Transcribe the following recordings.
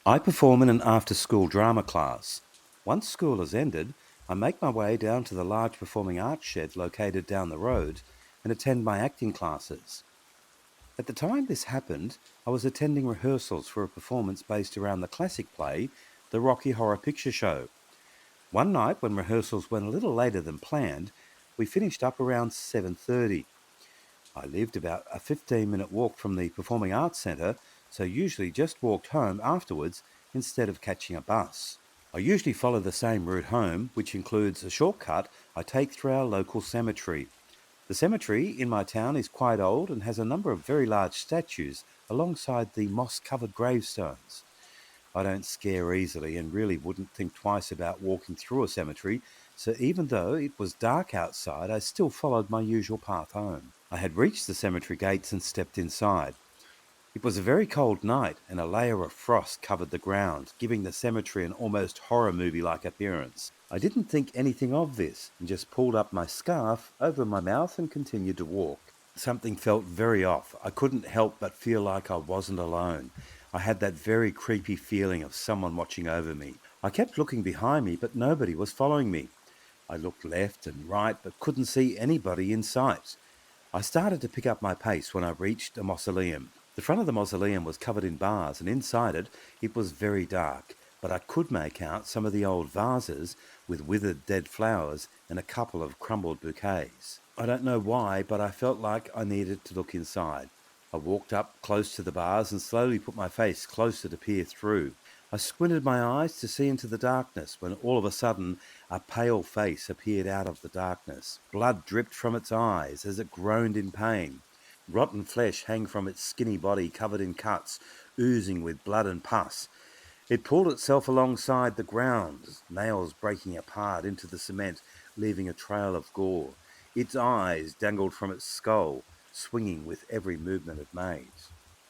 I perform in an after-school drama class. Once school has ended, I make my way down to the large performing arts shed located down the road and attend my acting classes. At the time this happened, I was attending rehearsals for a performance based around the classic play, The Rocky Horror Picture Show. One night when rehearsals went a little later than planned, we finished up around 7:30. I lived about a 15-minute walk from the Performing Arts Centre, so usually just walked home afterwards instead of catching a bus. I usually follow the same route home, which includes a shortcut I take through our local cemetery. The cemetery in my town is quite old and has a number of very large statues alongside the moss-covered gravestones. I don't scare easily and really wouldn't think twice about walking through a cemetery, so even though it was dark outside, I still followed my usual path home. I had reached the cemetery gates and stepped inside. It was a very cold night, and a layer of frost covered the ground, giving the cemetery an almost horror movie-like appearance. I didn't think anything of this, and just pulled up my scarf over my mouth and continued to walk. Something felt very off. I couldn't help but feel like I wasn't alone. I had that very creepy feeling of someone watching over me. I kept looking behind me, but nobody was following me. I looked left and right, but couldn't see anybody in sight. I started to pick up my pace when I reached a mausoleum. The front of the mausoleum was covered in bars, and inside it was very dark, but I could make out some of the old vases with withered dead flowers and a couple of crumbled bouquets. I don't know why, but I felt like I needed to look inside. I walked up close to the bars and slowly put my face closer to peer through. I squinted my eyes to see into the darkness when all of a sudden a pale face appeared out of the darkness. Blood dripped from its eyes as it groaned in pain. Rotten flesh hung from its skinny body covered in cuts, oozing with blood and pus. It pulled itself alongside the ground, nails breaking apart into the cement, leaving a trail of gore. Its eyes dangled from its skull, swinging with every movement it made.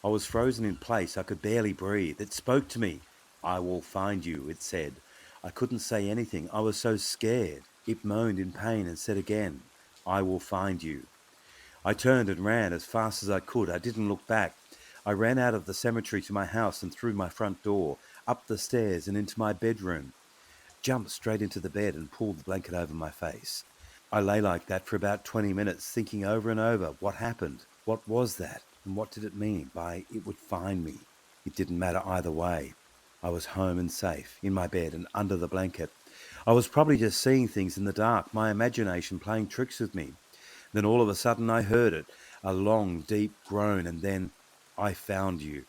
I was frozen in place. I could barely breathe. It spoke to me. "I will find you," it said. I couldn't say anything. I was so scared. It moaned in pain and said again, "I will find you." I turned and ran as fast as I could. I didn't look back. I ran out of the cemetery to my house and through my front door, up the stairs and into my bedroom. Jumped straight into the bed and pulled the blanket over my face. I lay like that for about 20 minutes, thinking over and over what happened. What was that? And what did it mean by it would find me? It didn't matter either way. I was home and safe, in my bed and under the blanket. I was probably just seeing things in the dark, my imagination playing tricks with me. Then all of a sudden I heard it, a long, deep groan, and then, "I found you."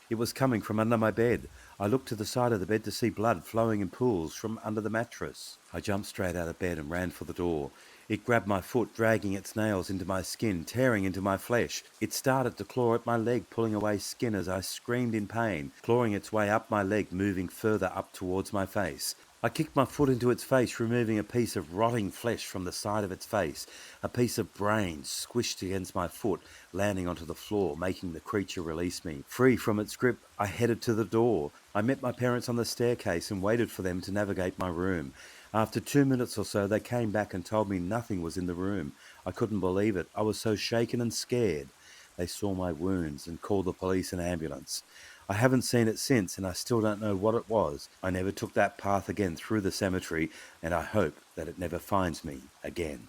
It was coming from under my bed. I looked to the side of the bed to see blood flowing in pools from under the mattress. I jumped straight out of bed and ran for the door. It grabbed my foot, dragging its nails into my skin, tearing into my flesh. It started to claw at my leg, pulling away skin as I screamed in pain, clawing its way up my leg, moving further up towards my face. I kicked my foot into its face, removing a piece of rotting flesh from the side of its face. A piece of brain squished against my foot, landing onto the floor, making the creature release me. Free from its grip, I headed to the door. I met my parents on the staircase and waited for them to navigate my room. After 2 minutes or so, they came back and told me nothing was in the room. I couldn't believe it. I was so shaken and scared. They saw my wounds and called the police and ambulance. I haven't seen it since, and I still don't know what it was. I never took that path again through the cemetery, and I hope that it never finds me again.